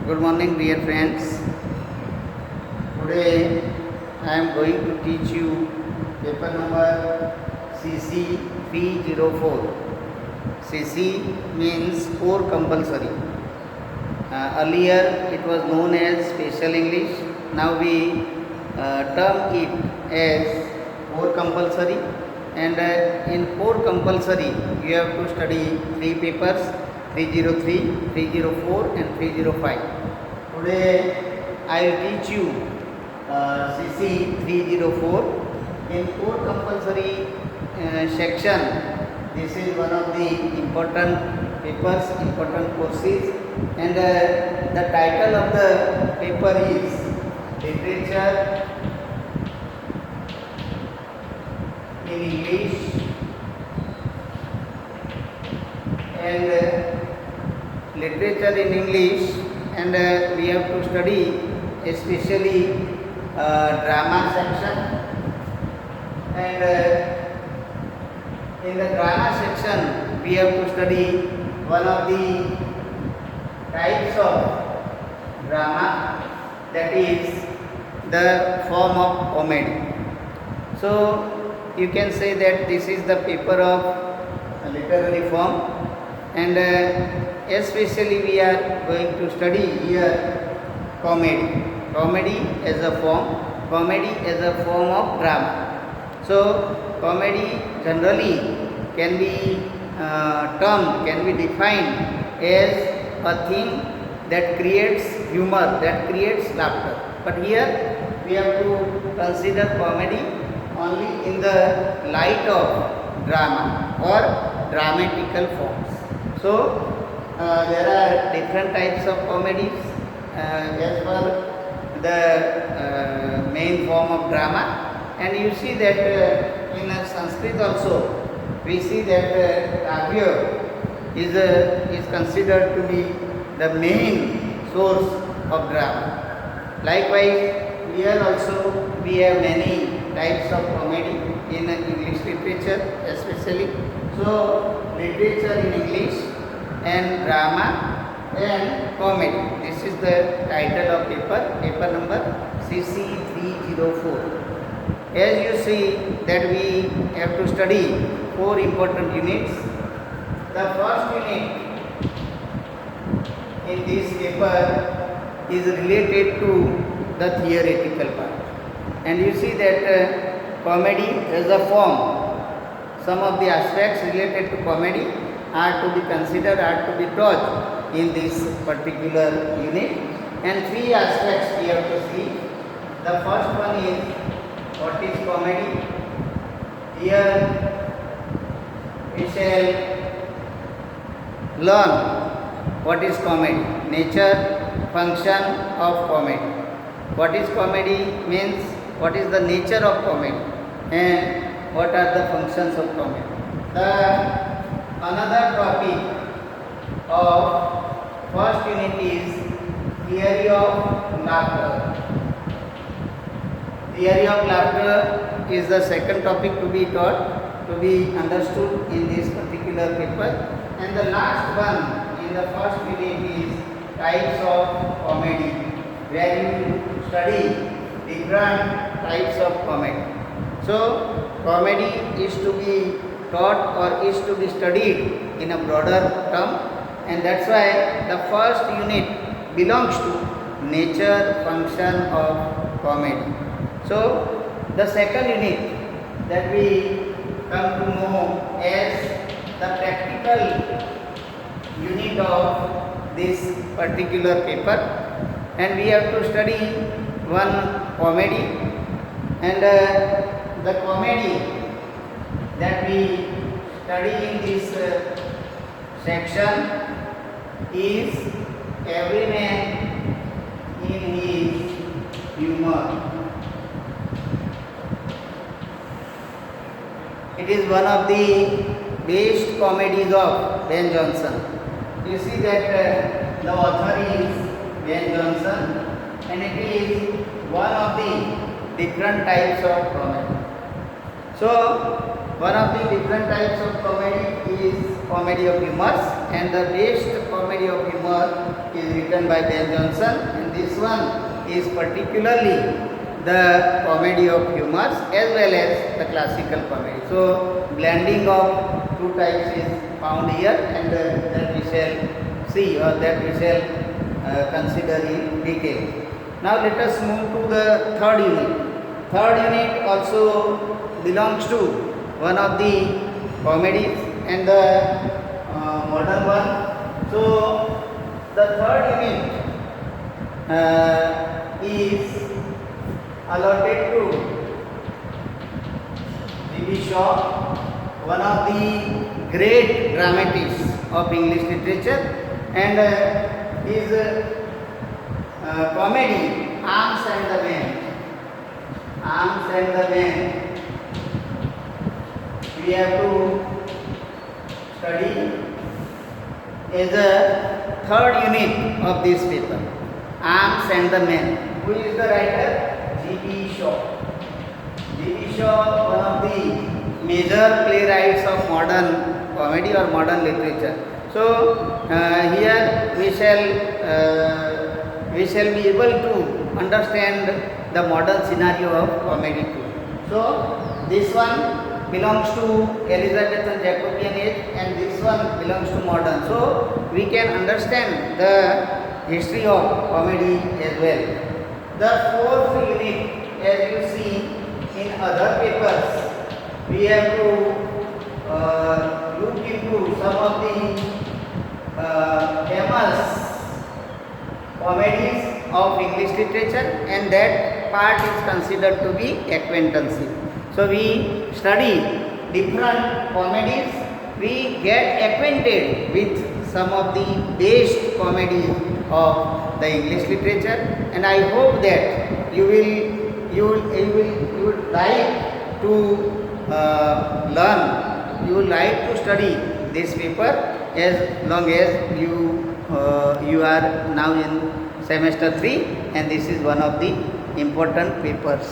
Good morning, dear friends. Today I am going to teach you paper number CC 304. CC means core compulsory. Earlier it was known as special English. Now we term it as core compulsory. And in core compulsory, you have to study 3 papers: 303, 304 and 305. Today I will teach you CC 304. In core compulsory section, this is one of the important papers, important courses, and the title of the paper is Literature in English, and literature in English, and we have to study especially drama section. And in the drama section we have to study one of the types of drama, that is the form of comedy. So you can say that this is the paper of literary form, and especially we are going to study here comedy as a form of drama. So comedy generally can be can be defined as a thing that creates humor, that creates laughter. But here we have to consider comedy only in the light of drama or dramatical forms. So there are different types of comedies as per the main form of drama, and you see that in Sanskrit also we see that Kavya is considered to be the main source of drama. Likewise, here also we have many types of comedy in English literature especially. So literature in English and drama and comedy. This is the title of paper number CC 304. As you see that we have to study 4 important units. The first unit in this paper is related to the theoretical part. And you see that comedy as a form, some of the aspects related to comedy are to be considered, are to be taught in this particular unit. And 3 aspects we have to see. The first one is what is comedy. Here we shall learn what is comedy, nature, function of comedy. What is comedy means what is the nature of comedy and what are the functions of comedy. Another topic of first unit is theory of laughter. Theory of laughter is the second topic to be taught, to be understood in this particular paper. And the last one in the first unit is types of comedy, where you study different types of comedy. So comedy is to be taught or is to be studied in a broader term, and that's why the first unit belongs to nature, function of comedy. So the second unit that we come to know as the practical unit of this particular paper, and we have to study one comedy, and the comedy that we study in this section is Every Man in His Humor. It is one of the best comedies of Ben Jonson. You see that the author is Ben Jonson, and it is one of the different types of comedy. So one of the different types of comedy is comedy of humors, and the best comedy Comedy of Humor is written by Ben Jonson, and this one is particularly the comedy of humors as well as the classical comedy. So blending of two types is found here, and that we shall see, or that we shall consider in detail. Now let us move to the third unit. Third unit also belongs to one of the comedies and the modern one. So the third unit is allotted to G.B. Shaw, one of the great dramatists of English literature, and his comedy Arms and the Men. Arms and the Men, we have to study as a third unit of this paper. Arms and the Men. Who is the writer? G.B. Shaw. G.B. Shaw, one of the major playwrights of modern comedy or modern literature. So here we shall be able to understand the modern scenario of comedy too. So this one belongs to Elizabethan Jacobean age, and this one belongs to modern. So we can understand the history of comedy as well. The fourth unit, as you see in other papers, we have to look into some of the famous comedies of English literature, and that part is considered to be acquaintanceship. So we study different comedies, we get acquainted with some of the best comedies of the English literature, and I hope that you would like to learn, you would like to study this paper as long as you are now in semester 3, and this is one of the important papers.